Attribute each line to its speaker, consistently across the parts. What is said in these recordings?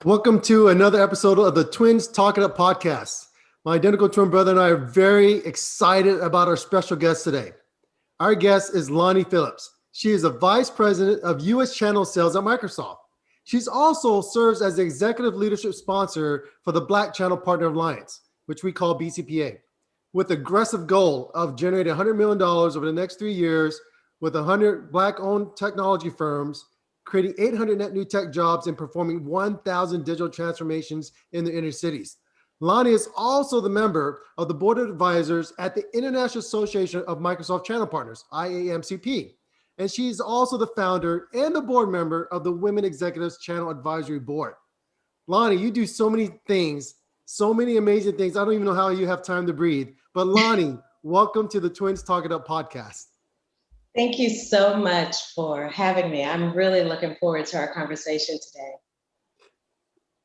Speaker 1: Welcome to another episode of the Twins Talk It Up podcast. My identical twin brother and I are very excited about our special guest today. Our guest is Lani Phillips. She is a vice president of U.S. channel sales at Microsoft. She's also serves as the executive leadership sponsor for the Black Channel Partner Alliance, which we call BCPA, with aggressive goal of generating $100 million over the next 3 years with 100 Black-owned technology firms, creating 800 net new tech jobs, and performing 1,000 digital transformations in the inner cities. Lani is also the member of the board of advisors at the International Association of Microsoft Channel Partners, IAMCP. And she's also the founder and the board member of the Women Executives Channel Advisory Board. Lani, you do so many things, so many amazing things. I don't even know how you have time to breathe. But Lani, welcome to the Twins Talk It Up podcast.
Speaker 2: Thank you so much for having me. I'm really looking forward to our conversation today.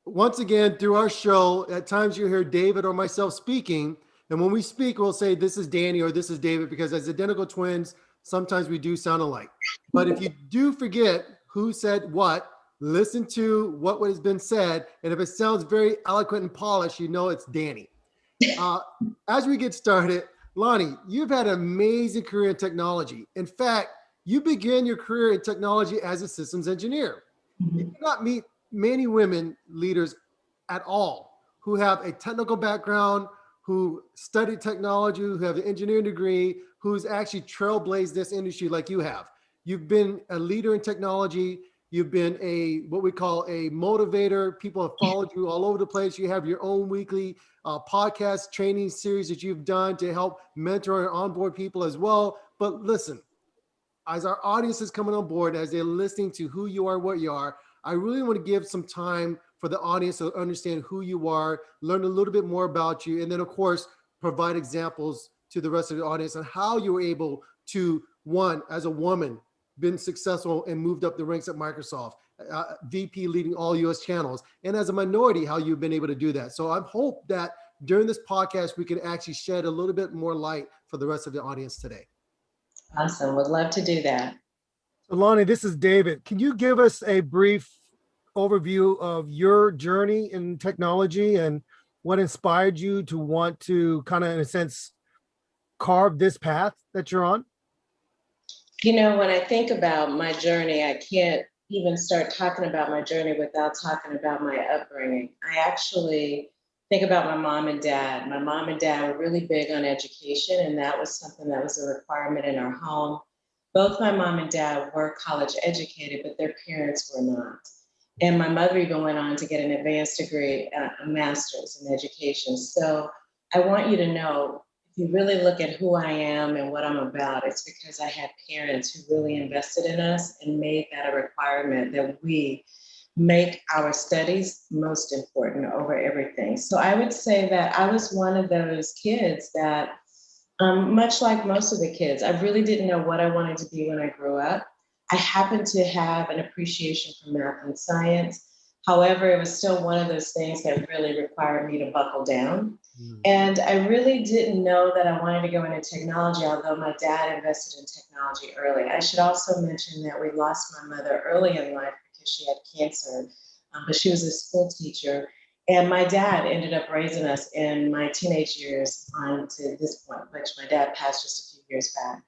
Speaker 1: Once again, through our show, at times you hear David or myself speaking. And when we speak, we'll say, this is Dani or this is David, because as identical twins, sometimes we do sound alike. But if you do forget who said what, listen to what has been said. And if it sounds very eloquent and polished, you know it's Dani. As we get started, Lani, you've had an amazing career in technology. In fact, you began your career in technology as a systems engineer. You cannot meet many women leaders at all who have a technical background, who studied technology, who have an engineering degree, who's actually trailblazed this industry like you have. You've been a leader in technology. You've been what we call a motivator. People have followed you all over the place. You have your own weekly podcast training series that you've done to help mentor and onboard people as well. But listen, as our audience is coming on board, as they're listening to who you are, what you are, I really want to give some time for the audience to understand who you are, learn a little bit more about you, and then, of course, provide examples to the rest of the audience on how you were able to, one, as a woman, been successful and moved up the ranks at Microsoft, VP leading all US channels, and as a minority, how you've been able to do that. So I hope that during this podcast, we can actually shed a little bit more light for the rest of the audience today.
Speaker 2: Awesome. Would love to do that.
Speaker 1: So Lani, this is David. Can you give us a brief overview of your journey in technology and what inspired you to want to kind of, in a sense, carve this path that you're on?
Speaker 2: You know, when I think about my journey, I can't even start talking about my journey without talking about my upbringing. I actually think about my mom and dad. My mom and dad were really big on education, and that was something that was a requirement in our home. Both my mom and dad were college educated, but their parents were not. And my mother even went on to get an advanced degree, a master's in education. So I want you to know, if you really look at who I am and what I'm about, it's because I had parents who really invested in us and made that a requirement that we make our studies most important over everything. So I would say that I was one of those kids that, much like most of the kids, I really didn't know what I wanted to be when I grew up. I happened to have an appreciation for math and science. However, it was still one of those things that really required me to buckle down. And I really didn't know that I wanted to go into technology, although my dad invested in technology early. I should also mention that we lost my mother early in life because she had cancer, but she was a school teacher. And my dad ended up raising us in my teenage years on to this point, which my dad passed just a few years back.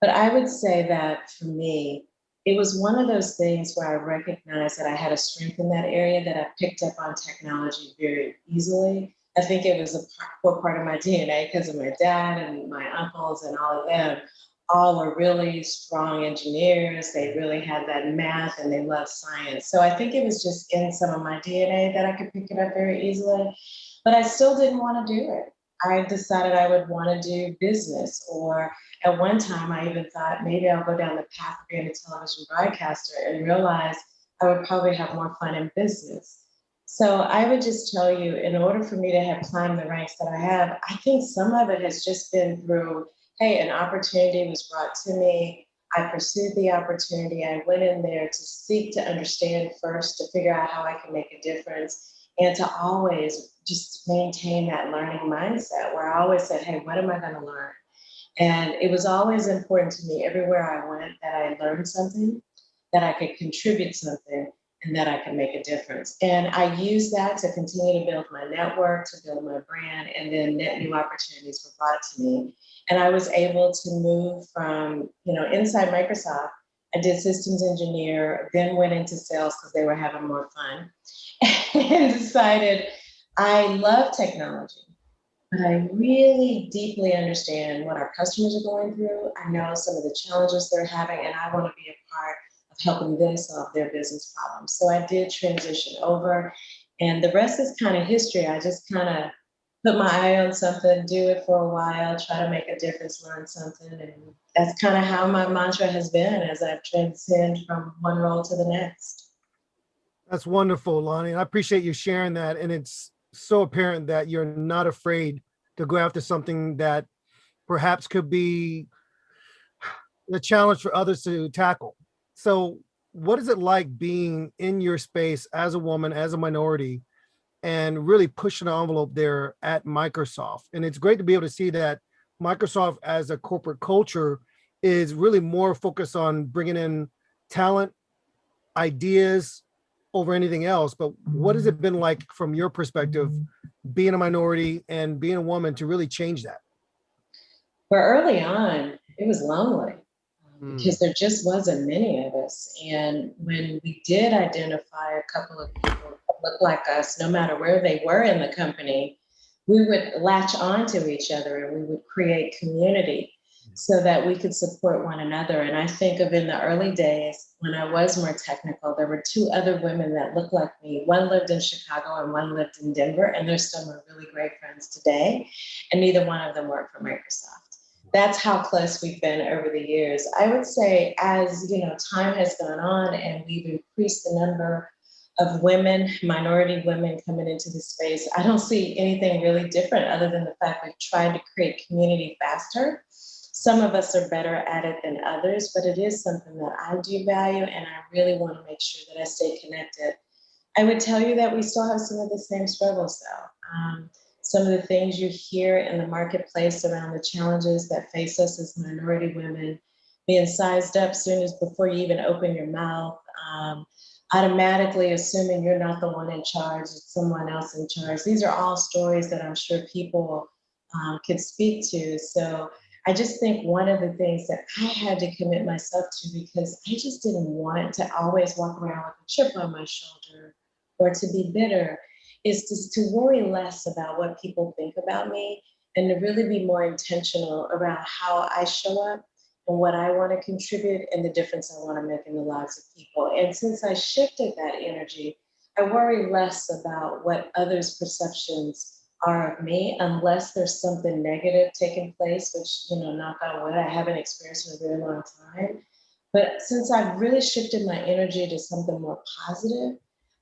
Speaker 2: But I would say that for me, it was one of those things where I recognized that I had a strength in that area, that I picked up on technology very easily. I think it was a core part of my DNA because of my dad and my uncles and all of them. All were really strong engineers. They really had that math and they loved science. So I think it was just in some of my DNA that I could pick it up very easily. But I still didn't want to do it. I decided I would want to do business, or at one time I even thought maybe I'll go down the path of being a television broadcaster, and realized I would probably have more fun in business. So I would just tell you, in order for me to have climbed the ranks that I have, I think some of it has just been through, hey, an opportunity was brought to me. I pursued the opportunity. I went in there to seek to understand first, to figure out how I can make a difference, and to always just maintain that learning mindset where I always said, hey, what am I going to learn? And it was always important to me everywhere I went that I learned something, that I could contribute something, and that I can make a difference. And I use that to continue to build my network, to build my brand, and then net new opportunities were brought to me. And I was able to move from, inside Microsoft, I did systems engineer, then went into sales because they were having more fun, and decided I love technology, but I really deeply understand what our customers are going through. I know some of the challenges they're having, and I want to be a part of helping them solve their business problems. So I did transition over, and the rest is kind of history. I just kind of put my eye on something, do it for a while, try to make a difference, learn something. And that's kind of how my mantra has been as I've transcended from one role to the next.
Speaker 1: That's wonderful, Lonnie. I appreciate you sharing that. And it's so apparent that you're not afraid to go after something that perhaps could be a challenge for others to tackle. So, what is it like being in your space as a woman, as a minority, and really pushing the envelope there at Microsoft? And it's great to be able to see that Microsoft as a corporate culture is really more focused on bringing in talent, ideas over anything else. But what has it been like from your perspective, being a minority and being a woman, to really change that?
Speaker 2: But early on, it was lonely because there just wasn't many of us. And when we did identify a couple of people that looked like us, no matter where they were in the company, we would latch on to each other and we would create community so that we could support one another. And I think of in the early days when I was more technical, there were two other women that looked like me. One lived in Chicago and one lived in Denver, and they're still my really great friends today. And neither one of them worked for Microsoft. That's how close we've been over the years. I would say as time has gone on and we've increased the number of women, minority women coming into the space, I don't see anything really different other than the fact we've tried to create community faster. Some of us are better at it than others, but it is something that I do value, and I really want to make sure that I stay connected. I would tell you that we still have some of the same struggles though. Some of the things you hear in the marketplace around the challenges that face us as minority women, being sized up soon as before you even open your mouth, automatically assuming you're not the one in charge, it's someone else in charge. These are all stories that I'm sure people could speak to. So I just think one of the things that I had to commit myself to, because I just didn't want to always walk around with a chip on my shoulder or to be bitter, is to worry less about what people think about me and to really be more intentional around how I show up and what I want to contribute and the difference I want to make in the lives of people. And since I shifted that energy, I worry less about what others' perceptions are of me, unless there's something negative taking place, which, knock on wood, I haven't experienced in a very long time. But since I've really shifted my energy to something more positive,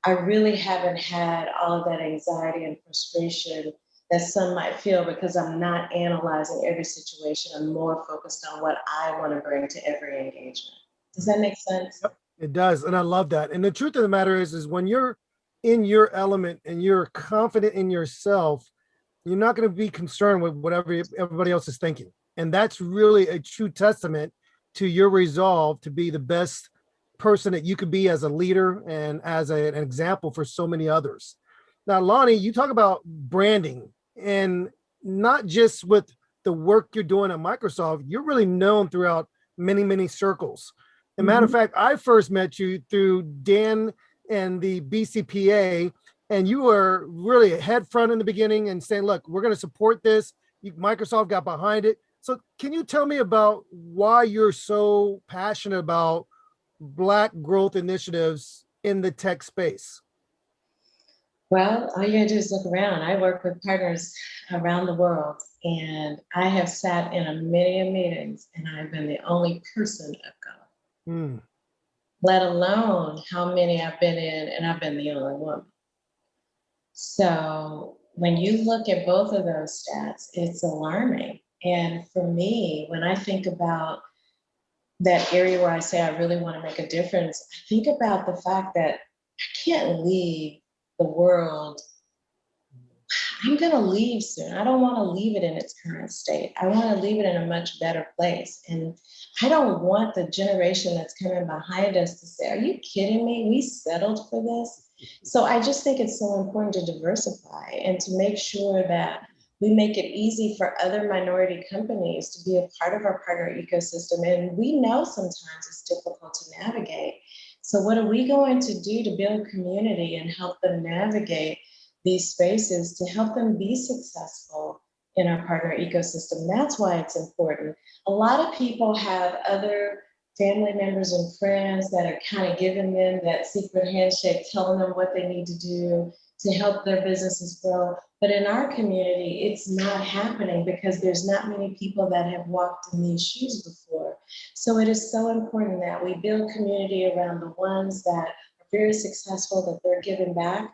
Speaker 2: I really haven't had all of that anxiety and frustration that some might feel, because I'm not analyzing every situation. I'm more focused on what I want to bring to every engagement. Does that make sense?
Speaker 1: Yep, it does. And I love that. And the truth of the matter is when you're in your element and you're confident in yourself, you're not going to be concerned with whatever everybody else is thinking. And that's really a true testament to your resolve to be the best person that you could be as a leader and as an example for so many others. Now, Lani, you talk about branding, and not just with the work you're doing at Microsoft, you're really known throughout many, many circles. As a matter of fact, I first met you through Dan and the BCPA, and you were really head front in the beginning and saying, look, we're going to support this. Microsoft got behind it. So can you tell me about why you're so passionate about Black growth initiatives in the tech space?
Speaker 2: Well, all you gotta do is look around. I work with partners around the world, and I have sat in a many meetings, and I've been the only person of color, let alone how many I've been in, and I've been the only woman. So when you look at both of those stats, it's alarming. And for me, when I think about that area where I say I really want to make a difference, I think about the fact that I can't leave the world. I'm going to leave soon. I don't want to leave it in its current state. I want to leave it in a much better place. And I don't want the generation that's coming behind us to say, are you kidding me? We settled for this. So I just think it's so important to diversify and to make sure that we make it easy for other minority companies to be a part of our partner ecosystem. And we know sometimes it's difficult to navigate. So what are we going to do to build community and help them navigate these spaces to help them be successful in our partner ecosystem? That's why it's important. A lot of people have other family members and friends that are kind of giving them that secret handshake, telling them what they need to do to help their businesses grow. But in our community, it's not happening because there's not many people that have walked in these shoes before. So it is so important that we build community around the ones that are very successful, that they're giving back.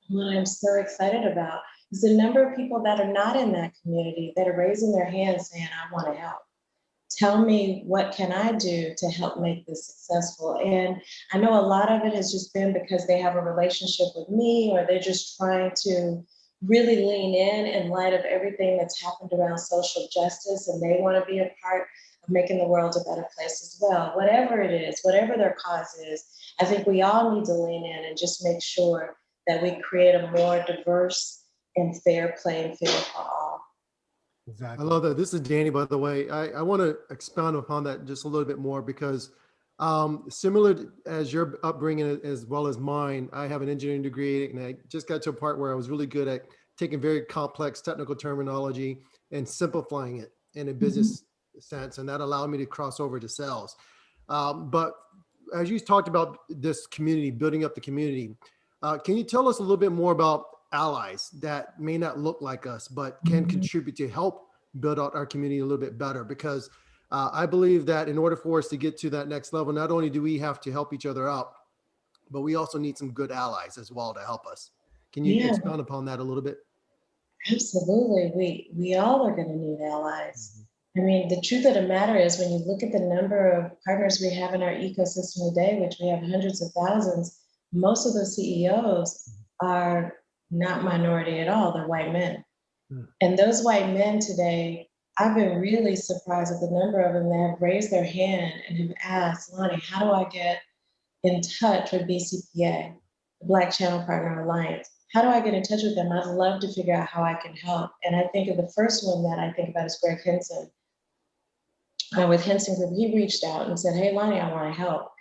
Speaker 2: What I'm so excited about is the number of people that are not in that community that are raising their hands saying, I want to help. Tell me, what can I do to help make this successful? And I know a lot of it has just been because they have a relationship with me, or they're just trying to really lean in light of everything that's happened around social justice, and they want to be a part of making the world a better place as well. Whatever it is, whatever their cause is, I think we all need to lean in and just make sure that we create a more diverse and fair playing field for all.
Speaker 1: Exactly. I love that. This is Dani, by the way. I want to expound upon that just a little bit more because similar as your upbringing as well as mine, I have an engineering degree, and I just got to a part where I was really good at taking very complex technical terminology and simplifying it in a business sense. And that allowed me to cross over to sales. But as you talked about this community, building up the community, can you tell us a little bit more about allies that may not look like us, but can contribute to help build out our community a little bit better? Because I believe that in order for us to get to that next level, not only do we have to help each other out, but we also need some good allies as well to help us. Can you expound upon that a little bit?
Speaker 2: Absolutely. We all are going to need allies. I mean, the truth of the matter is, when you look at the number of partners we have in our ecosystem today, which we have hundreds of thousands, most of those CEOs are not minority at all. They're white men. And those white men today, I've been really surprised at the number of them that have raised their hand and have asked, Lani, how do I get in touch with BCPA, the Black Channel Partner Alliance? How do I get in touch with them? I'd love to figure out how I can help. And I think of the first one that I think about is Greg Henson. With Henson Group, he reached out and said, hey, Lani, I want to help.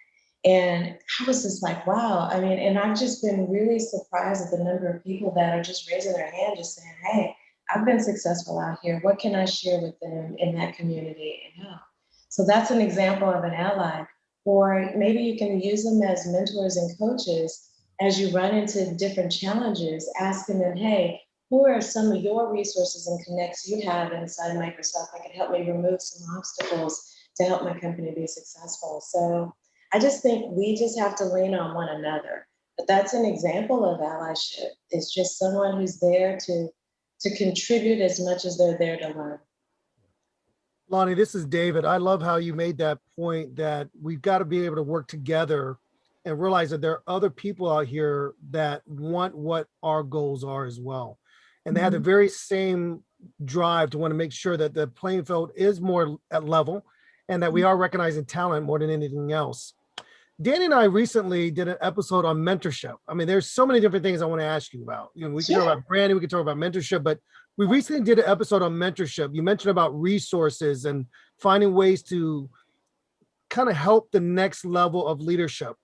Speaker 2: And I was just like, wow. I mean, and I've just been really surprised at the number of people that are just raising their hand, just saying, hey, I've been successful out here. What can I share with them in that community and help? So that's an example of an ally. Or maybe you can use them as mentors and coaches as you run into different challenges, asking them, hey, who are some of your resources and connects you have inside of Microsoft that can help me remove some obstacles to help my company be successful? So I just think we just have to lean on one another. But that's an example of allyship. It's just someone who's there to contribute as much as they're there to learn.
Speaker 3: Lani, this is David. I love how you made that point that we've got to be able to work together and realize that there are other people out here that want what our goals are as well. And they have the very same drive to want to make sure that the playing field is more at level and that we are recognizing talent more than anything else. Dani and I recently did an episode on mentorship. I mean, there's so many different things I want to ask you about. You know, we can talk about branding, we can talk about mentorship, but we recently did an episode on mentorship. You mentioned about resources and finding ways to kind of help the next level of leadership.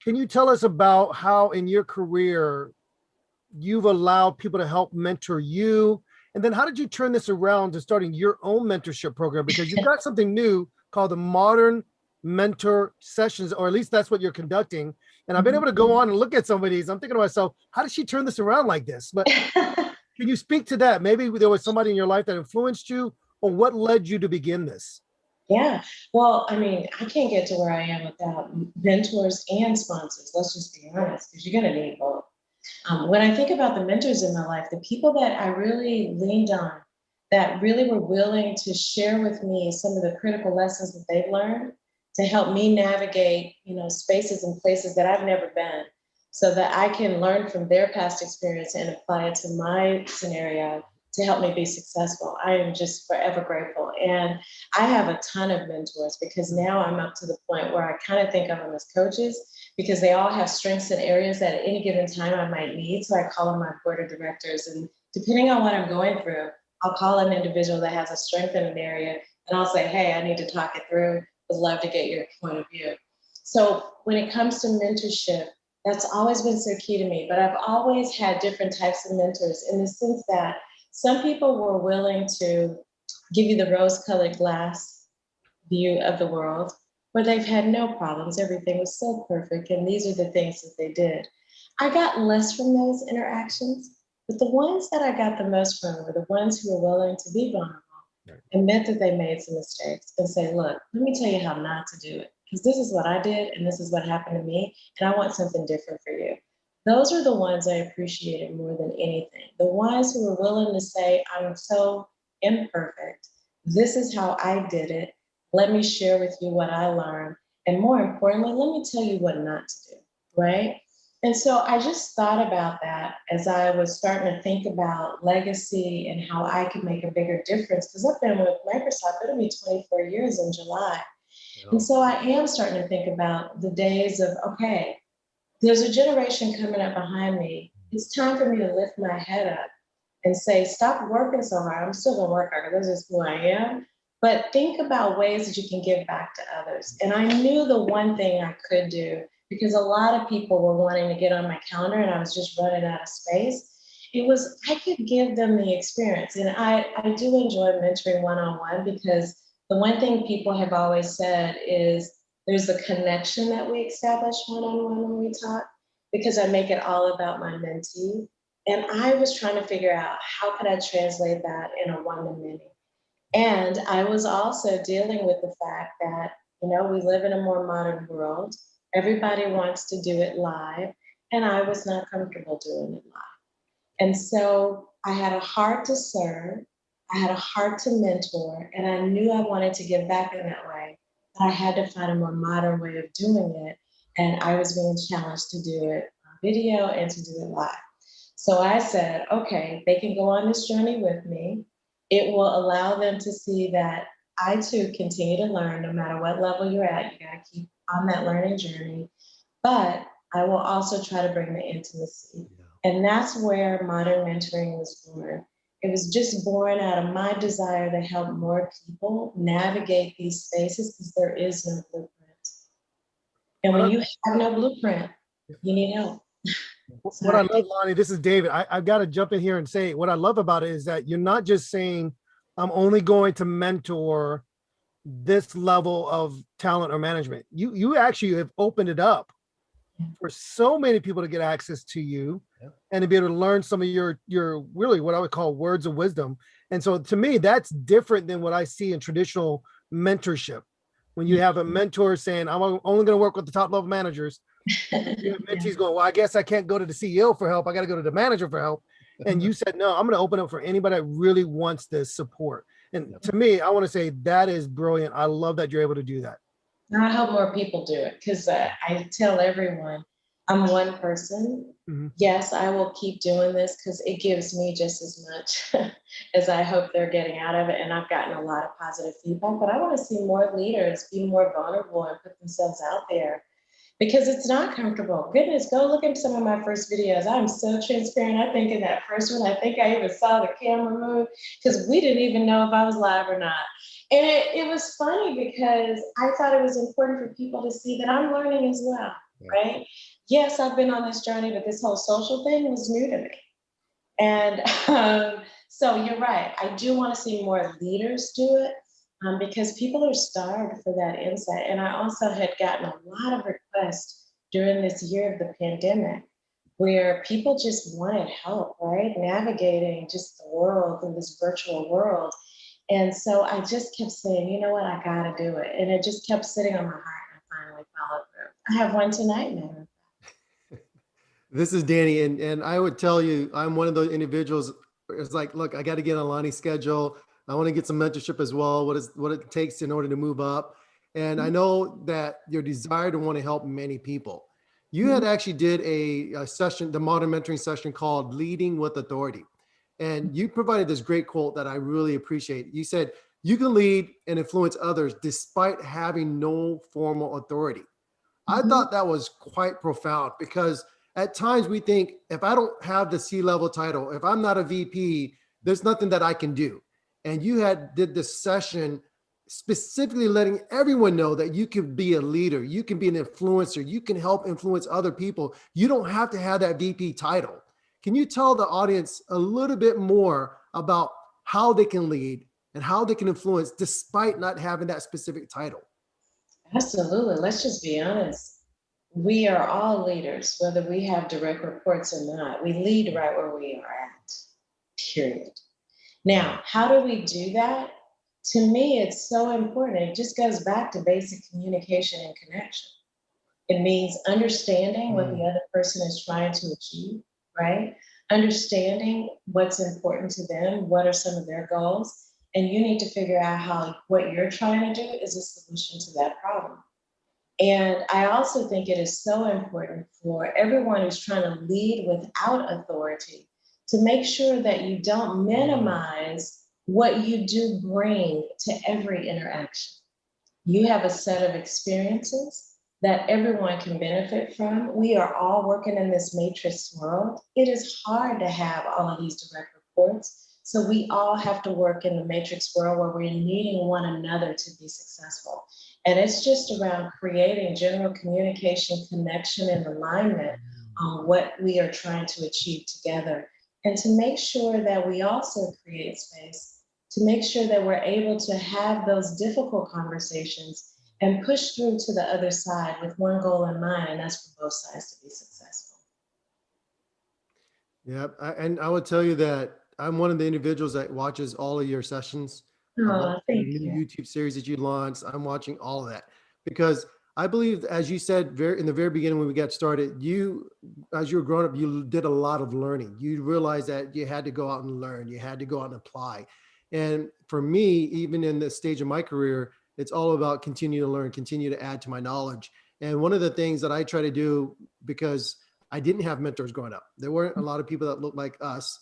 Speaker 3: Can you tell us about how in your career you've allowed people to help mentor you? And then how did you turn this around to starting your own mentorship program? Because you've got something new called the Modern Mentor Sessions, or at least that's what you're conducting. And I've been able to go on and look at some of these. I'm thinking to myself, how did she turn this around like this? But can you speak to that? Maybe there was somebody in your life that influenced you, or what led you to begin this?
Speaker 2: Yeah, well, I mean, I can't get to where I am without mentors and sponsors. Let's just be honest, because you're going to need both. When I think about the mentors in my life, the people that I really leaned on, that really were willing to share with me some of the critical lessons that they've learned to help me navigate, spaces and places that I've never been. so that I can learn from their past experience and apply it to my scenario to help me be successful. I am just forever grateful. And I have a ton of mentors because now I'm up to the point where I kind of think of them as coaches because they all have strengths and areas that at any given time I might need. So I call on my board of directors, and depending on what I'm going through, I'll call an individual that has a strength in an area and I'll say, hey, I need to talk it through. Would love to get your point of view. So when it comes to mentorship, that's always been so key to me. But I've always had different types of mentors in the sense that some people were willing to give you the rose-colored glass view of the world, where they've had no problems. Everything was so perfect, and these are the things that they did. I got less from those interactions, but the ones that I got the most from were the ones who were willing to be vulnerable, admit that they made some mistakes, and say, look, let me tell you how not to do it. Because this is what I did, and this is what happened to me, and I want something different for you. Those are the ones I appreciated more than anything. The ones who were willing to say, I'm so imperfect. This is how I did it. Let me share with you what I learned. And more importantly, let me tell you what not to do, right? And so I just thought about that as I was starting to think about legacy and how I could make a bigger difference. Because I've been with Microsoft, it'll be 24 years in July. And so I am starting to think about the days of, okay, there's a generation coming up behind me. It's time for me to lift my head up and say, stop working so hard. I'm still gonna work hard because this is who I am. But think about ways that you can give back to others. And I knew the one thing I could do, because a lot of people were wanting to get on my calendar and I was just running out of space. It was, I could give them the experience. And I do enjoy mentoring one-on-one because the one thing people have always said is there's a connection that we establish one-on-one when we talk, because I make it all about my mentee. And I was trying to figure out how could I translate that in a one-to-many. And I was also dealing with the fact that, we live in a more modern world. Everybody wants to do it live, and I was not comfortable doing it live. And so I had a heart to serve, I had a heart to mentor, and I knew I wanted to give back in that way. But I had to find a more modern way of doing it. And I was being challenged to do it on video and to do it live. So I said, okay, they can go on this journey with me. It will allow them to see that I too continue to learn no matter what level you're at. You got to keep on that learning journey. But I will also try to bring the intimacy. And that's where modern mentoring was born. It was just born out of my desire to help more people navigate these spaces because there is no blueprint. And when you have no blueprint, you need help.
Speaker 3: What I love, Lonnie, this is David. I've got to jump in here and say what I love about it is that you're not just saying, I'm only going to mentor this level of talent or management. You actually have opened it up for so many people to get access to you and to be able to learn some of your really what I would call words of wisdom. And so to me, that's different than what I see in traditional mentorship. When you have a mentor saying, I'm only going to work with the top level managers. You have mentees going, well, I guess I can't go to the CEO for help. I got to go to the manager for help. And you said, no, I'm going to open up for anybody that really wants this support. And to me, I want to say that is brilliant. I love that you're able to do that.
Speaker 2: I hope more people do it because I tell everyone I'm one person. Mm-hmm. Yes, I will keep doing this because it gives me just as much as I hope they're getting out of it. And I've gotten a lot of positive feedback, but I want to see more leaders be more vulnerable and put themselves out there because it's not comfortable. Goodness, go look at some of my first videos. I'm so transparent. I think in that first one, I think I even saw the camera move because we didn't even know if I was live or not. And it was funny because I thought it was important for people to see that I'm learning as well, right? Yes, I've been on this journey, but this whole social thing was new to me. And so you're right. I do want to see more leaders do it because people are starved for that insight. And I also had gotten a lot of requests during this year of the pandemic where people just wanted help, right? Navigating just the world in this virtual world. And so I just kept saying, you know what, I gotta do it. And it just kept sitting on my heart and I finally followed through. I have one tonight, man.
Speaker 1: This is Dani. And I would tell you, I'm one of those individuals. It's like, look, I got to get on Lani's schedule. I want to get some mentorship as well. What it takes in order to move up. And I know that your desire to want to help many people. You had actually did a session, the modern mentoring session called Leading with Authority. And you provided this great quote that I really appreciate. You said, you can lead and influence others despite having no formal authority. I
Speaker 2: Mhm.
Speaker 1: thought that was quite profound because at times we think if I don't have the C-level title, if I'm not a VP, there's nothing that I can do. And you had did this session specifically letting everyone know that you can be a leader, you can be an influencer, you can help influence other people. You don't have to have that VP title. Can you tell the audience a little bit more about how they can lead and how they can influence despite not having that specific title?
Speaker 2: Absolutely. Let's just be honest. We are all leaders, whether we have direct reports or not. We lead right where we are at, period. Now, how do we do that? To me, it's so important. It just goes back to basic communication and connection. It means understanding what the other person is trying to achieve, right? Understanding what's important to them, what are some of their goals, and you need to figure out how what you're trying to do is a solution to that problem. And I also think it is so important for everyone who's trying to lead without authority to make sure that you don't minimize what you do bring to every interaction. You have a set of experiences that everyone can benefit from. We are all working in this matrix world. It is hard to have all of these direct reports. So we all have to work in the matrix world where we're needing one another to be successful. And it's just around creating general communication, connection, and alignment on what we are trying to achieve together. And to make sure that we also create space to make sure that we're able to have those difficult conversations and push through to the other side with one goal in mind, and that's for both sides to be successful.
Speaker 1: Yeah, and I would tell you that I'm one of the individuals that watches all of your sessions. I've
Speaker 2: Oh,
Speaker 1: watched the
Speaker 2: thank
Speaker 1: new
Speaker 2: you.
Speaker 1: YouTube series that you launched. I'm watching all of that because I believe, as you said, very in the very beginning when we got started, you, as you were growing up, you did a lot of learning. You realized that you had to go out and learn. You had to go out and apply. And for me, even in this stage of my career, it's all about continue to learn, continue to add to my knowledge. And one of the things that I try to do, because I didn't have mentors growing up. There weren't a lot of people that looked like us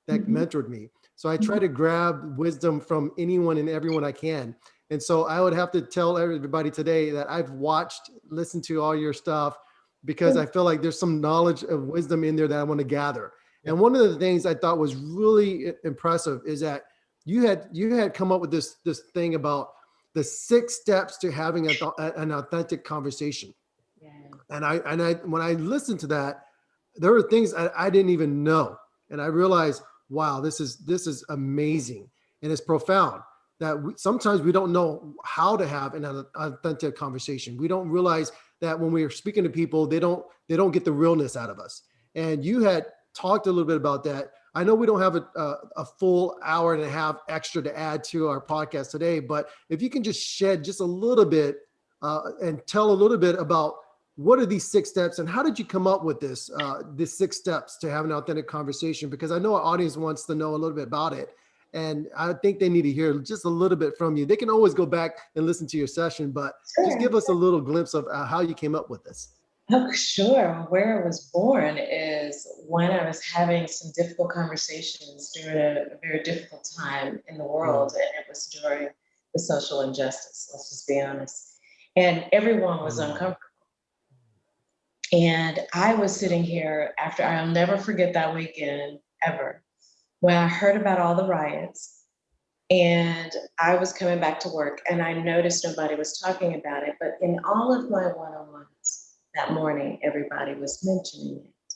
Speaker 1: that
Speaker 2: Mhm.
Speaker 1: mentored me. So I try to grab wisdom from anyone and everyone I can. And so I would have to tell everybody today that I've watched, listened to all your stuff because I feel like there's some knowledge of wisdom in there that I want to gather. And one of the things I thought was really impressive is that you had come up with this thing about the 6 steps to having an authentic conversation.
Speaker 2: Yeah.
Speaker 1: And I when I listened to that, there were things I didn't even know, and I realized, wow, this is amazing and it's profound. That sometimes we don't know how to have an authentic conversation. We don't realize that when we are speaking to people, they don't get the realness out of us. And you had talked a little bit about that. I know we don't have a full hour and a half extra to add to our podcast today, but if you can just shed just a little bit and tell a little bit about what are these 6 steps and how did you come up with this 6 steps to have an authentic conversation? Because I know our audience wants to know a little bit about it. And I think they need to hear just a little bit from you. They can always go back and listen to your session, but just
Speaker 2: Sure.
Speaker 1: give us a little glimpse of how you came up with this.
Speaker 2: Oh, sure. Where it was born is when I was having some difficult conversations during a very difficult time in the world, and it was during the social injustice, let's just be honest. And everyone was uncomfortable. And I was sitting here after, I'll never forget that weekend ever, when I heard about all the riots and I was coming back to work and I noticed nobody was talking about it. But in all of my one on ones that morning, everybody was mentioning it.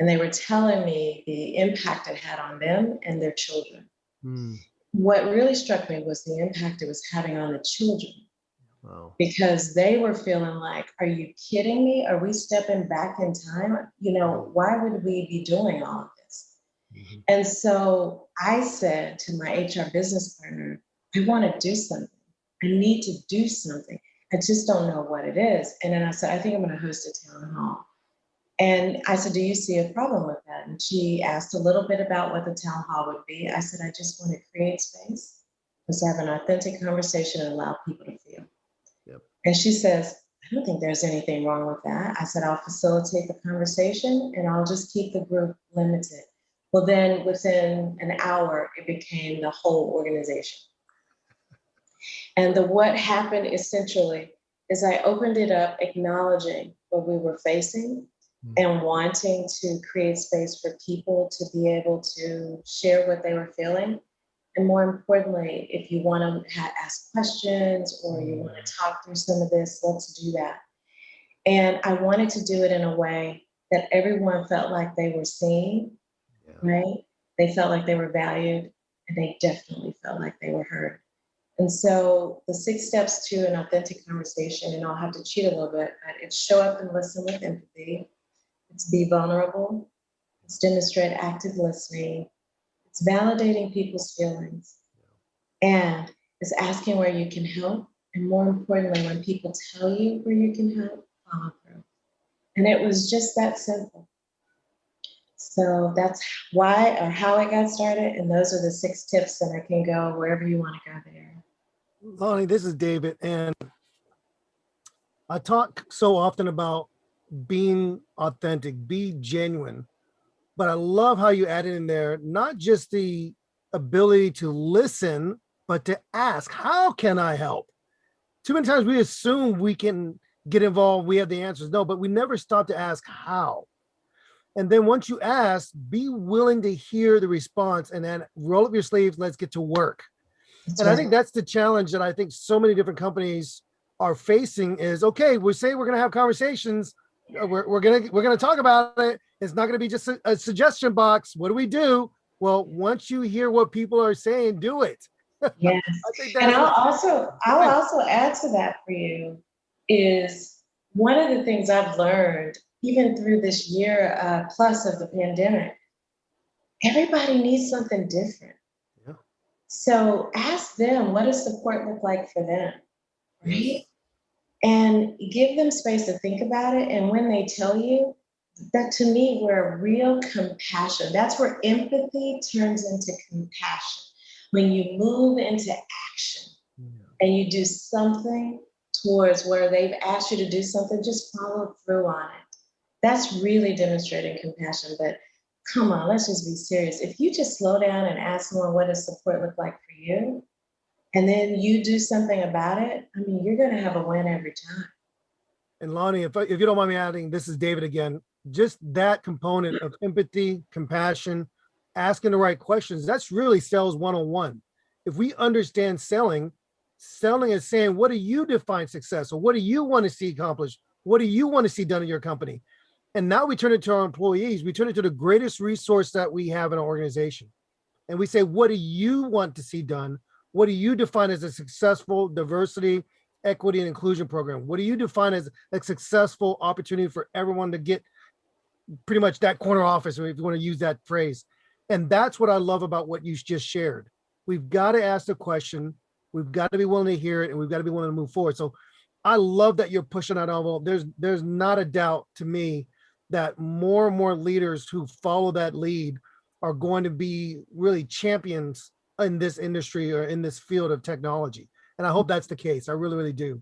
Speaker 2: And they were telling me the impact it had on them and their children.
Speaker 1: Mm,
Speaker 2: What really struck me was the impact it was having on the children
Speaker 1: wow.
Speaker 2: because they were feeling like, are you kidding me? Are we stepping back in time? You know, why would we be doing all of this?
Speaker 1: Mhm.
Speaker 2: And so I said to my HR business partner, I want to do something. I need to do something. I just don't know what it is. And then I said, I think I'm going to host a town hall. And I said, do you see a problem with that? And she asked a little bit about what the town hall would be. I said, I just want to create space. Let's have an authentic conversation and allow people to feel.
Speaker 1: Yep.
Speaker 2: And she says, I don't think there's anything wrong with that. I said, I'll facilitate the conversation and I'll just keep the group limited. Well, then within an hour, it became the whole organization. And what happened essentially is I opened it up, acknowledging what we were facing and wanting to create space for people to be able to share what they were feeling. And more importantly, if you want to ask questions or you want to talk through some of this, let's do that. And I wanted to do it in a way that everyone felt like they were seen, right? They felt like they were valued, and they definitely felt like they were heard. And so the 6 steps to an authentic conversation, and I'll have to cheat a little bit, but it's show up and listen with empathy. It's be vulnerable. It's demonstrate active listening. It's validating people's feelings. And it's asking where you can help. And more importantly, when people tell you where you can help, follow through. And it was just that simple. So that's why or how I got started. And those are the 6 tips, and I can go wherever you want to go there.
Speaker 3: Lonnie, this is David, and I talk so often about being authentic, be genuine, but I love how you added in there, not just the ability to listen, but to ask, how can I help? Too many times we assume we can get involved, we have the answers. No, but we never stop to ask how. And then once you ask, be willing to hear the response and then roll up your sleeves, let's get to work. And I think that's the challenge that I think so many different companies are facing is, okay, we say we're going to have conversations. We're going to talk about it. It's not going to be just a suggestion box. What do we do? Well, once you hear what people are saying, do it.
Speaker 2: Yes.
Speaker 3: I think
Speaker 2: And
Speaker 3: that's
Speaker 2: I'll also add to that for you is one of the things I've learned, even through this year plus of the pandemic, everybody needs something different.
Speaker 3: Yeah.
Speaker 2: So ask them, what does support look like for them, right?
Speaker 3: Yes.
Speaker 2: And give them space to think about it. And when they tell you, that to me, where real compassion, that's where empathy turns into compassion. When you move into action and you do something towards where they've asked you to do something, just follow through on it. That's really demonstrating compassion. But come on, let's just be serious. If you just slow down and ask someone, what does support look like for you? And then you do something about it, I mean, you're going to have a win every time.
Speaker 3: And Lonnie, if you don't mind me adding, this is David again, just that component of empathy, compassion, asking the right questions, that's really sales 101. If we understand selling is saying, what do you define success? Or what do you want to see accomplished? What do you want to see done in your company? And now we turn it to our employees. We turn it to the greatest resource that we have in our organization. And we say, what do you want to see done? What do you define as a successful diversity, equity, and inclusion program? What do you define as a successful opportunity for everyone to get pretty much that corner office, if you want to use that phrase? And that's what I love about what you just shared. We've got to ask the question. We've got to be willing to hear it, and we've got to be willing to move forward. So I love that you're pushing that envelope. There's not a doubt to me that more and more leaders who follow that lead are going to be really champions in this industry or in this field of technology. And I hope that's the case. I really, really do.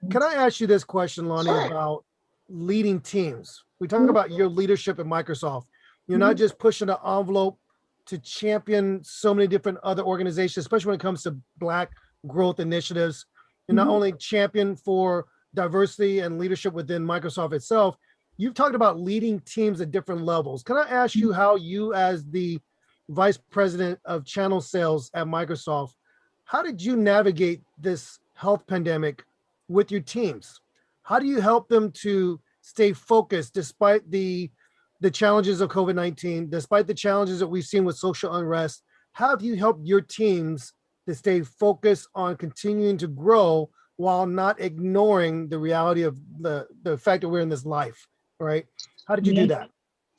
Speaker 3: Can I ask you this question, Lonnie, about leading teams? We talk about your leadership at Microsoft. You're not just pushing the envelope to champion so many different other organizations, especially when it comes to Black growth initiatives. You're not only champion for diversity and leadership within Microsoft itself, you've talked about leading teams at different levels. Can I ask you how you, as the vice president of channel sales at Microsoft, how did you navigate this health pandemic with your teams? How do you help them to stay focused despite the challenges of COVID-19, despite the challenges that we've seen with social unrest? How have you helped your teams to stay focused on continuing to grow while not ignoring the reality of the fact that we're in this life, right? How did you do that?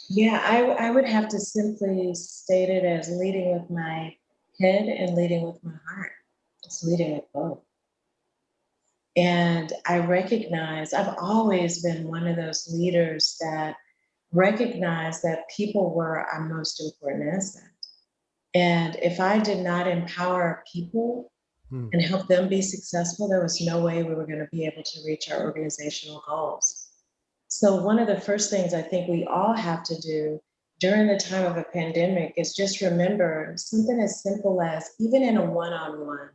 Speaker 2: Yeah, I would have to simply state it as leading with my head and leading with my heart. It's leading with both. And I recognize I've always been one of those leaders that recognized that people were our most important asset. And if I did not empower people, and help them be successful, there was no way we were going to be able to reach our organizational goals. So one of the first things I think we all have to do during the time of a pandemic is just remember something as simple as, even in a one-on-one,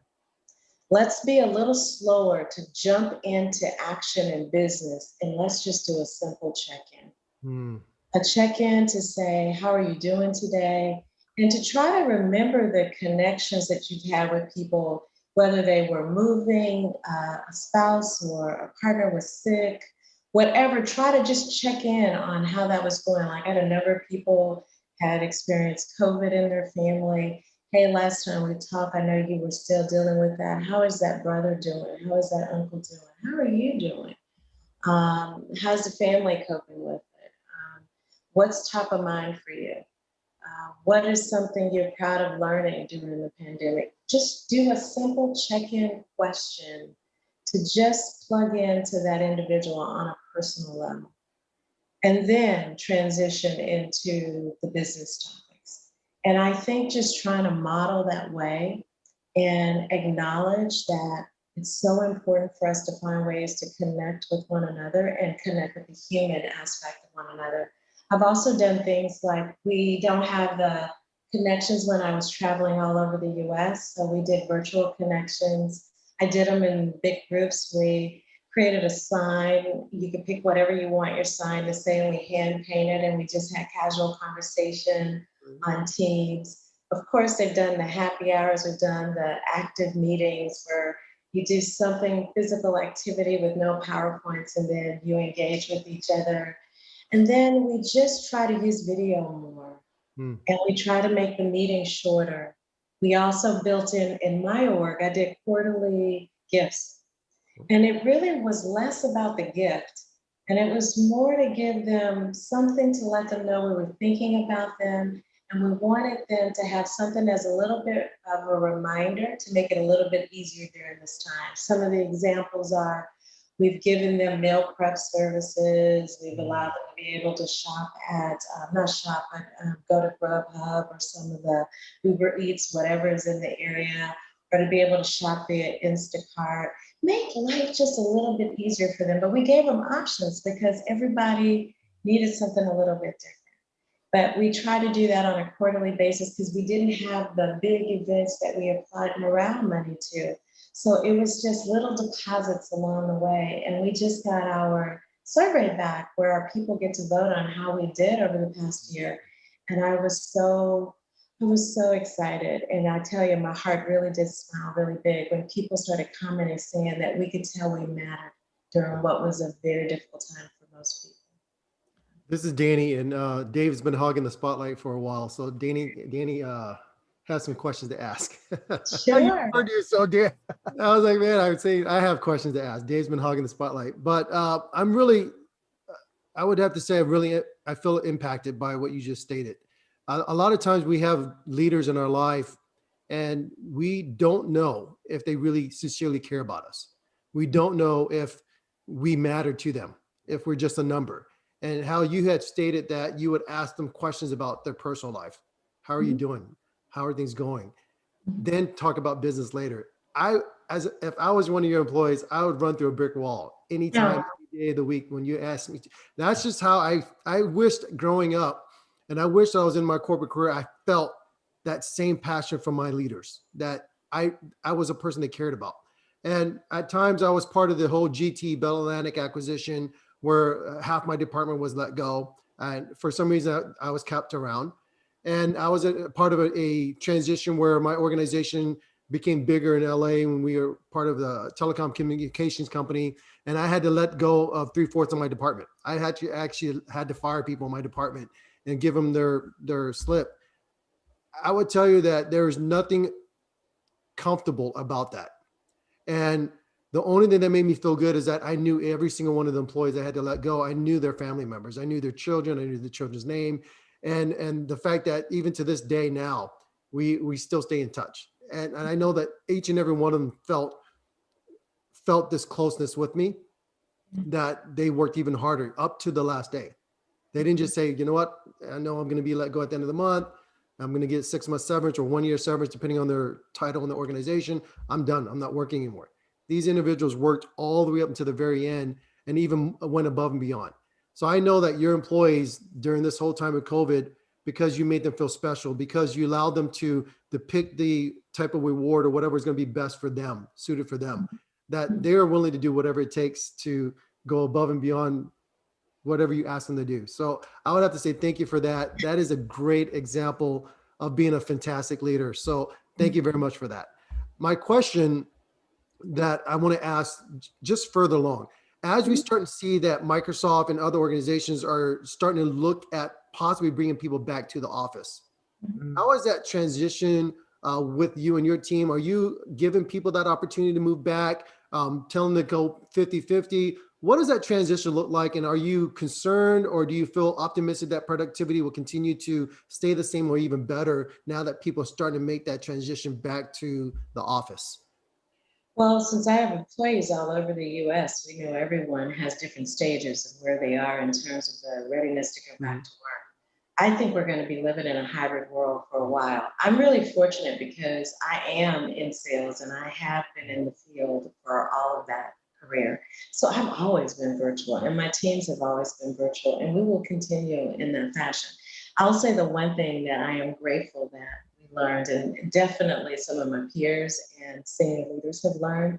Speaker 2: let's be a little slower to jump into action in business, and let's just do a simple check-in. A check-in to say, how are you doing today? And to try to remember the connections that you've had with people, whether they were moving, a spouse or a partner was sick, whatever, try to just check in on how that was going. Like, I had a number of people had experienced COVID in their family. Hey, last time we talked, I know you were still dealing with that. How is that brother doing? How is that uncle doing? How are you doing? How's the family coping with it? What's top of mind for you? What is something you're proud of learning during the pandemic? Just do a simple check-in question to just plug into that individual on a personal level, and then transition into the business topics. And I think just trying to model that way and acknowledge that it's so important for us to find ways to connect with one another and connect with the human aspect of one another. I've also done things like, we don't have the connections when I was traveling all over the US, so we did virtual connections. I did them in big groups. We created a sign. You could pick whatever you want your sign to say, and we hand painted, and we just had casual conversation on Teams. Of course, they've done the happy hours, we've done the active meetings where you do something, physical activity with no PowerPoints, and then you engage with each other. And then we just try to use video more. And we try to make the meeting shorter. We also built in my org, I did quarterly gifts. And it really was less about the gift, and it was more to give them something to let them know we were thinking about them. And we wanted them to have something as a little bit of a reminder to make it a little bit easier during this time. Some of the examples are, we've given them meal prep services. We've allowed them to be able to shop at, not shop, but go to Grubhub or some of the Uber Eats, whatever is in the area, or to be able to shop via Instacart. Make life just a little bit easier for them. But we gave them options because everybody needed something a little bit different. But we try to do that on a quarterly basis because we didn't have the big events that we applied morale money to. So it was just little deposits along the way. And we just got our survey back where our people get to vote on how we did over the past year. And I was so excited. And I tell you, my heart really did smile really big when people started commenting, saying that we could tell we mattered during what was a very difficult time for most people.
Speaker 1: This is Dani, and Dave's been hogging the spotlight for a while. So Dani has some questions to ask.
Speaker 2: Sure.
Speaker 3: So dear.
Speaker 1: I was like, man, I would say I have questions to ask. Dave's been hogging the spotlight, but I'm really, I would have to say, I feel impacted by what you just stated. A lot of times we have leaders in our life and we don't know if they really sincerely care about us. We don't know if we matter to them, if we're just a number. And how you had stated that you would ask them questions about their personal life. How are you doing? How are things going? Then talk about business later. If I was one of your employees, I would run through a brick wall anytime, any day of the week when you ask me. That's just how I wished growing up, and I wish I was in my corporate career, I felt that same passion from my leaders, that I was a person they cared about. And at times I was part of the whole GT Bell Atlantic acquisition where half my department was let go. And for some reason I was kept around. And I was a part of a transition where my organization became bigger in LA when we were part of the telecom communications company. And I had to let go of 3/4 of my department. I had to fire people in my department and give them their slip. I would tell you that there's nothing comfortable about that. And the only thing that made me feel good is that I knew every single one of the employees I had to let go. I knew their family members. I knew their children. I knew the children's name. And the fact that even to this day now, we still stay in touch. And I know that each and every one of them felt this closeness with me, that they worked even harder up to the last day. They didn't just say, you know what, I know I'm going to be let go at the end of the month. I'm going to get 6 months severance or 1 year severance, depending on their title in the organization. I'm done. I'm not working anymore. These individuals worked all the way up until the very end and even went above and beyond. So I know that your employees during this whole time of COVID, because you made them feel special, because you allowed them to pick the type of reward or whatever is going to be best for them, suited for them, that they're willing to do whatever it takes to go above and beyond whatever you ask them to do. So I would have to say thank you for that. That is a great example of being a fantastic leader. So thank you very much for that. My question that I want to ask just further along, as we start to see that Microsoft and other organizations are starting to look at possibly bringing people back to the office, how is that transition with you and your team? Are you giving people that opportunity to move back, telling them to go 50-50? What does that transition look like? And are you concerned, or do you feel optimistic that productivity will continue to stay the same or even better now that people are starting to make that transition back to the office?
Speaker 2: Well, since I have employees all over the US, we know everyone has different stages of where they are in terms of the readiness to go back to work. I think we're going to be living in a hybrid world for a while. I'm really fortunate because I am in sales and I have been in the field for all of that career. So I've always been virtual and my teams have always been virtual, and we will continue in that fashion. I'll say the one thing that I am grateful that we learned, and definitely some of my peers and senior leaders have learned,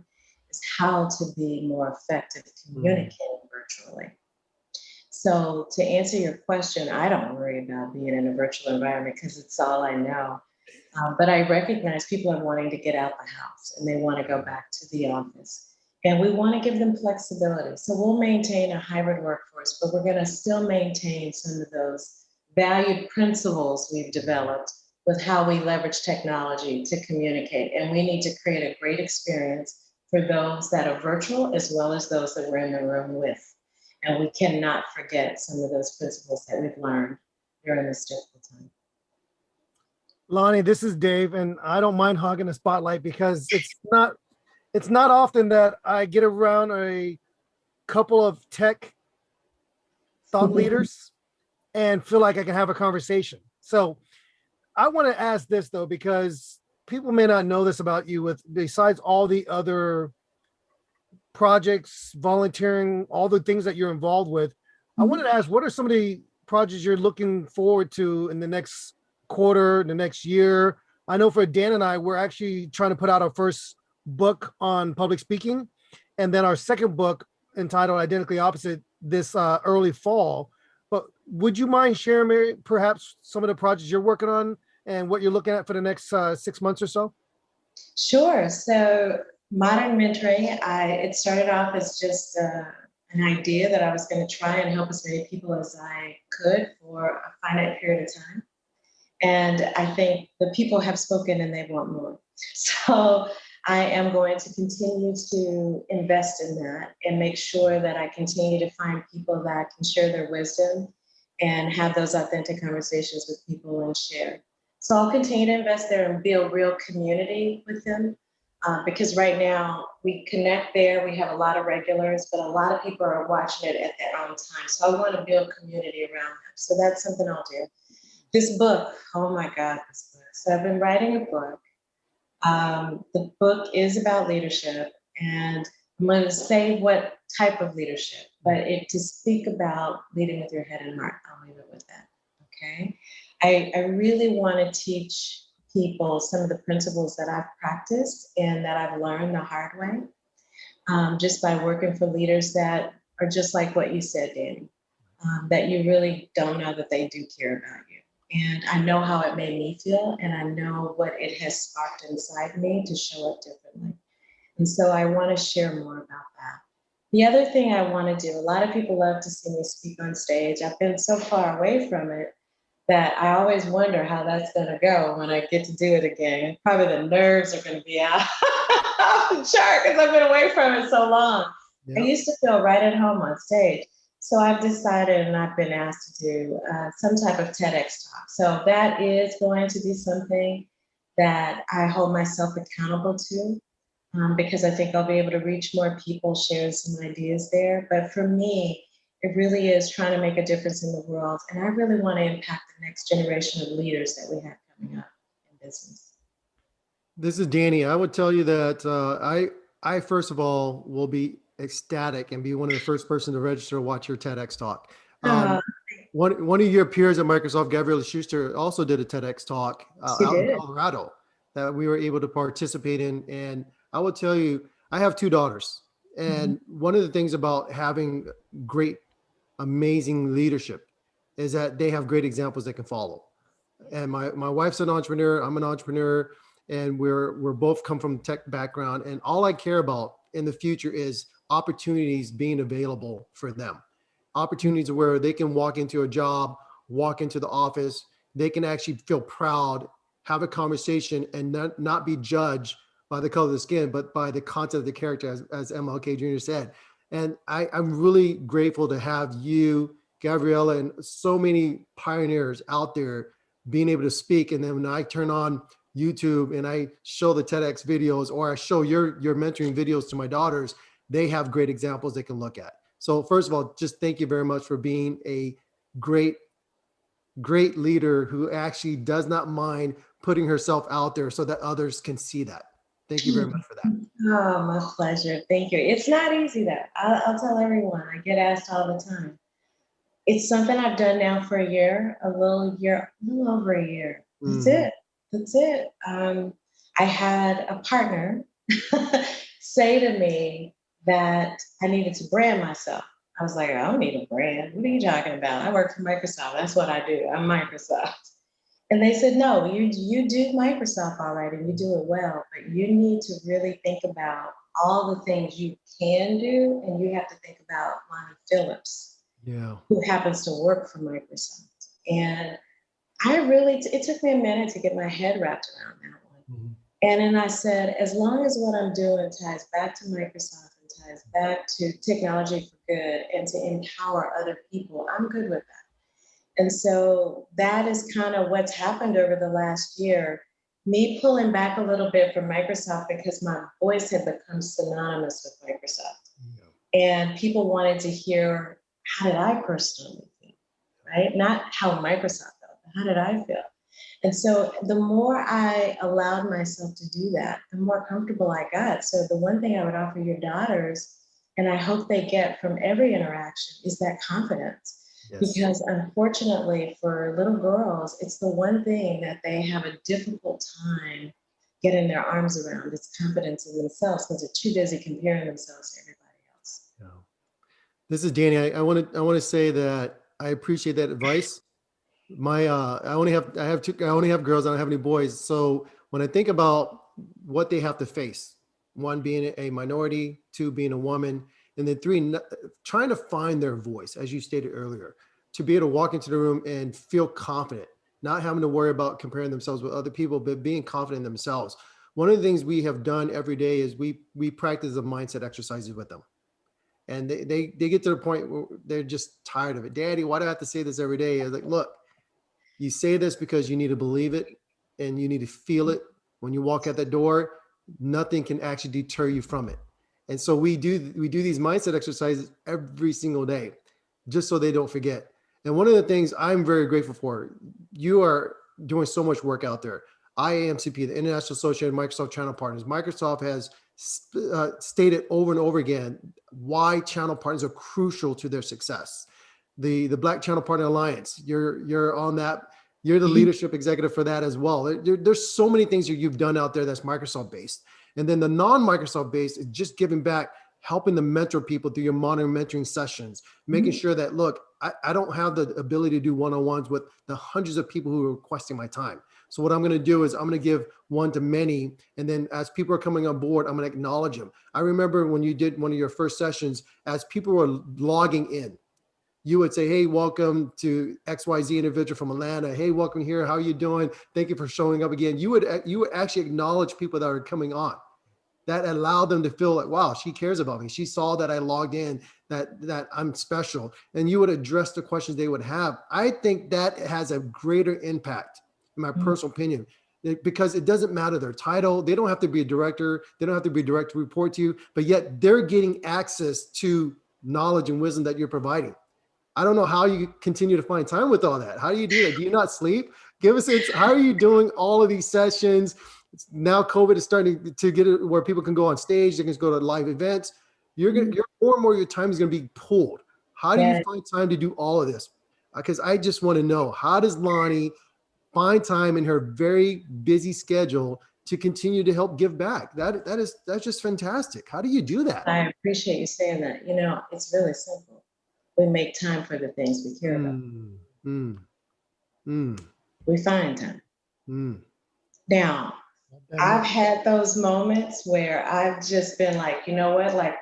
Speaker 2: is how to be more effective communicating virtually. So to answer your question, I don't worry about being in a virtual environment because it's all I know. But I recognize people are wanting to get out the house and they want to go back to the office. And we want to give them flexibility. So we'll maintain a hybrid workforce, but we're going to still maintain some of those valued principles we've developed with how we leverage technology to communicate. And we need to create a great experience for those that are virtual as well as those that we're in the room with. And we cannot forget some of those principles that we've learned during this difficult time.
Speaker 3: Lani, this is Dave, and I don't mind hogging the spotlight because it's not often that I get around a couple of tech thought leaders and feel like I can have a conversation. So I want to ask this though, because people may not know this about you, with besides all the other projects, volunteering, all the things that you're involved with. I wanted to ask, what are some of the projects you're looking forward to in the next quarter, the next year? I know for Dan and I, we're actually trying to put out our first book on public speaking, and then our second book entitled Identically Opposite this early fall. But would you mind sharing perhaps some of the projects you're working on and what you're looking at for the next 6 months or so?
Speaker 2: Sure. So modern mentoring, it started off as just an idea that I was going to try and help as many people as I could for a finite period of time. And I think the people have spoken and they want more. So I am going to continue to invest in that and make sure that I continue to find people that can share their wisdom and have those authentic conversations with people and share. So I'll continue to invest there and build real community with them. Because right now we connect there, we have a lot of regulars, but a lot of people are watching it at their own time. So I want to build community around them. So that's something I'll do. This book, oh my God, this book. So I've been writing a book. The book is about leadership, and I'm going to say what type of leadership, but to speak about leading with your head and heart. I'll leave it with that. Okay. I really want to teach people some of the principles that I've practiced and that I've learned the hard way, just by working for leaders that are just like what you said, Dani, that you really don't know that they do care about you. And I know how it made me feel, and I know what it has sparked inside me to show up differently. And so I want to share more about that. The other thing I want to do, a lot of people love to see me speak on stage. I've been so far away from it that I always wonder how that's going to go when I get to do it again. Probably the nerves are going to be out off the chart because I've been away from it so long. Yep. I used to feel right at home on stage. So I've decided, and I've been asked to do some type of TEDx Talk. So that is going to be something that I hold myself accountable to, because I think I'll be able to reach more people, share some ideas there. But for me, it really is trying to make a difference in the world. And I really want to impact the next generation of leaders that we have growing up in business.
Speaker 1: This is Dani. I would tell you that I first of all will be ecstatic and be one of the first person to register to watch your TEDx talk.
Speaker 2: Oh,
Speaker 1: One of your peers at Microsoft, Gabriella Schuster, also did a TEDx talk
Speaker 2: she
Speaker 1: out in
Speaker 2: did.
Speaker 1: Colorado that we were able to participate in. And I will tell you, I have two daughters. And one of the things about having great, amazing leadership is that they have great examples they can follow. And my wife's an entrepreneur, I'm an entrepreneur, and we're both come from tech background. And all I care about in the future is opportunities being available for them. Opportunities where they can walk into a job, walk into the office, they can actually feel proud, have a conversation, and not be judged by the color of the skin, but by the content of the character, as MLK Jr. said. And I'm really grateful to have you, Gabriella, and so many pioneers out there being able to speak. And then when I turn on YouTube and I show the TEDx videos, or I show your mentoring videos to my daughters, they have great examples they can look at. So first of all, just thank you very much for being a great leader who actually does not mind putting herself out there so that others can see that. Thank you very much for that.
Speaker 2: Oh, my pleasure. Thank you. It's not easy though. I'll tell everyone. I get asked all the time. It's something I've done now for a year, a little over a year. That's it. That's it. I had a partner say to me that I needed to brand myself. I was like, I don't need a brand. What are you talking about? I work for Microsoft. That's what I do. I'm Microsoft. And they said, no, you do Microsoft already. You do it well, but you need to really think about all the things you can do. And you have to think about Lonnie Phillips, who happens to work for Microsoft. And it took me a minute to get my head wrapped around that one. And then I said, as long as what I'm doing ties back to Microsoft and ties back to technology for good and to empower other people, I'm good with that. And so that is kind of what's happened over the last year. Me pulling back a little bit from Microsoft because my voice had become synonymous with Microsoft. And people wanted to hear, how did I personally feel, right? Not how Microsoft felt, but how did I feel? And so the more I allowed myself to do that, the more comfortable I got. So the one thing I would offer your daughters, and I hope they get from every interaction, is that confidence. Yes. Because unfortunately for little girls, it's the one thing that they have a difficult time getting their arms around. It's confidence in themselves because they're too busy comparing themselves to everybody else.
Speaker 1: Yeah. This is Dani. I want to say that I appreciate that advice. I only have girls. I don't have any boys. So when I think about what they have to face, one being a minority, two being a woman, and then three, trying to find their voice, as you stated earlier, to be able to walk into the room and feel confident, not having to worry about comparing themselves with other people, but being confident in themselves. One of the things we have done every day is we practice the mindset exercises with them. And they get to the point where they're just tired of it. Daddy, why do I have to say this every day? I was like, look, you say this because you need to believe it and you need to feel it. When you walk out the door, nothing can actually deter you from it. And so we do these mindset exercises every single day, just so they don't forget. And one of the things I'm very grateful for, you are doing so much work out there. IAMCP, the International Association of Microsoft Channel Partners, Microsoft has stated over and over again why channel partners are crucial to their success. The Black Channel Partner Alliance, you're on that. You're the leadership executive for that as well. There's so many things that you've done out there that's Microsoft based. And then the non-Microsoft based is just giving back, helping to mentor people through your modern mentoring sessions, making sure that, look, I don't have the ability to do one-on-ones with the hundreds of people who are requesting my time. So what I'm going to do is I'm going to give one to many. And then as people are coming on board, I'm going to acknowledge them. I remember when you did one of your first sessions, as people were logging in, you would say, hey, welcome to XYZ individual from Atlanta. Hey, welcome here. How are you doing? Thank you for showing up again. You would actually acknowledge people that are coming on. That allowed them to feel like, wow, she cares about me. She saw that I logged in, that I'm special. And you would address the questions they would have. I think that has a greater impact, in my personal opinion, because it doesn't matter their title. They don't have to be a director. They don't have to be a direct report to you, but yet they're getting access to knowledge and wisdom that you're providing. I don't know how you continue to find time with all that. How do you do that? Do you not sleep? Give us how are you doing all of these sessions? Now COVID is starting to get it where people can go on stage, they can go to live events. You're more and more your time is going to be pulled. How do you find time to do all of this? Because I just want to know, how does Lani find time in her very busy schedule to continue to help give back? That's just fantastic. How do you do that?
Speaker 2: I appreciate you saying that. You know, it's really simple. We make time for the things we care about. We find time. Now, I've had those moments where I've just been like, you know what, like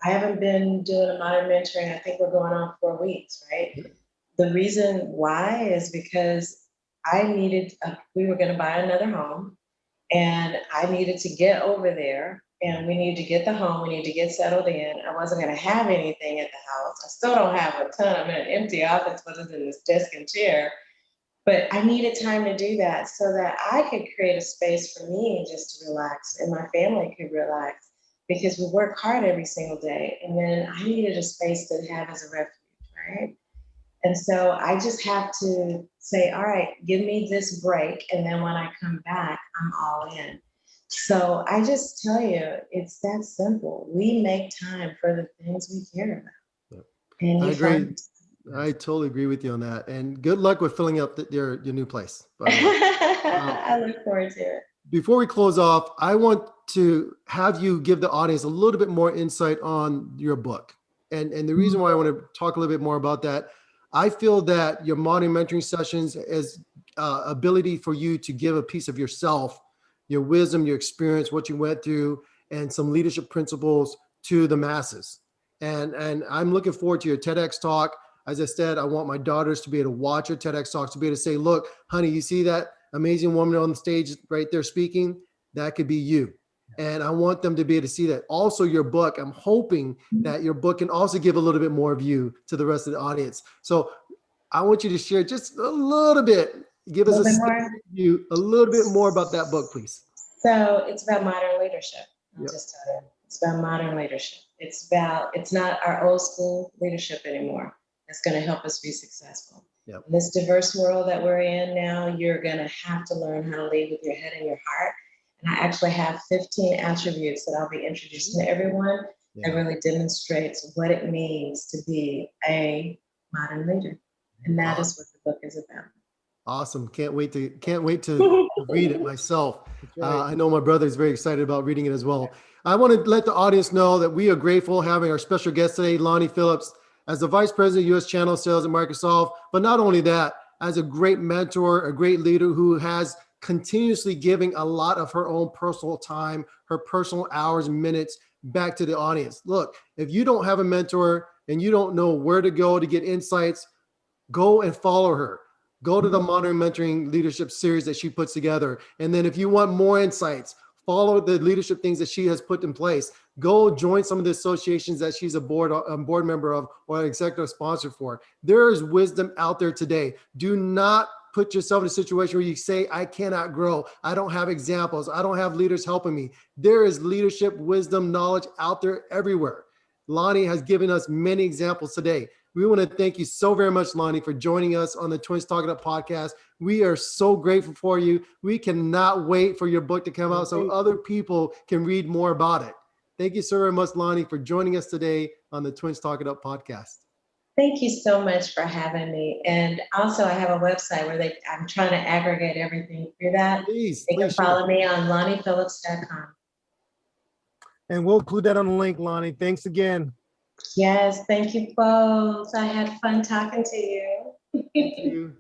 Speaker 2: I haven't been doing a modern mentoring. I think we're going on 4 weeks, right? The reason why is because we were going to buy another home and I needed to get over there and we needed to get the home. We needed to get settled in. I wasn't going to have anything at the house. I still don't have a ton. I'm in an empty office other than this desk and chair. But I needed time to do that so that I could create a space for me just to relax and my family could relax because we work hard every single day. And then I needed a space to have as a refuge, right? And so I just have to say, all right, give me this break. And then when I come back, I'm all in. So I just tell you, it's that simple. We make time for the things we care about. And
Speaker 1: I agree. I totally agree with you on that. And good luck with filling up your new place.
Speaker 2: I look forward to it.
Speaker 1: Before we close off, I want to have you give the audience a little bit more insight on your book. And the reason why I want to talk a little bit more about that, I feel that your modern mentoring sessions is ability for you to give a piece of yourself, your wisdom, your experience, what you went through, and some leadership principles to the masses. And I'm looking forward to your TEDx talk. As I said, I want my daughters to be able to watch your TEDx talks, to be able to say, look, honey, you see that amazing woman on the stage right there speaking? That could be you. And I want them to be able to see that. Also, your book, I'm hoping that your book can also give a little bit more of you to the rest of the audience. So I want you to share just a little bit. Give us a little bit more about that book, please.
Speaker 2: So it's about modern leadership. I'll just tell you. It's about modern leadership. It's not our old school leadership anymore. That's going to help us be successful. In this diverse world that we're in now, you're going to have to learn how to lead with your head and your heart. And I actually have 15 attributes that I'll be introducing to everyone that really demonstrates what it means to be a modern leader. And that is what the book is about.
Speaker 1: Awesome. Can't wait to read it myself. I know my brother is very excited about reading it as well. I want to let the audience know that we are grateful having our special guest today, Lani Phillips, as the Vice President of U.S. Channel Sales at Microsoft. But not only that, as a great mentor, a great leader who has continuously giving a lot of her own personal time, her personal hours and minutes back to the audience. Look, if you don't have a mentor and you don't know where to go to get insights, go and follow her. Go to the Modern Mentoring Leadership series that she puts together. And then if you want more insights, follow the leadership things that she has put in place. Go join some of the associations that she's a board member of or an executive sponsor for. There is wisdom out there today. Do not put yourself in a situation where you say, I cannot grow. I don't have examples. I don't have leaders helping me. There is leadership, wisdom, knowledge out there everywhere. Lani has given us many examples today. We want to thank you so very much, Lani, for joining us on the Twins Talking Up podcast. We are so grateful for you. We cannot wait for your book to come out so other people can read more about it. Thank you so very much, Lani, for joining us today on the Twins Talking Up podcast.
Speaker 2: Thank you so much for having me. And also, I have a website where I'm trying to aggregate everything through that.
Speaker 1: Please
Speaker 2: can follow me on LonniePhillips.com.
Speaker 3: And we'll include that on the link, Lani. Thanks again.
Speaker 2: Yes, thank you both. I had fun talking to you.
Speaker 1: Thank you.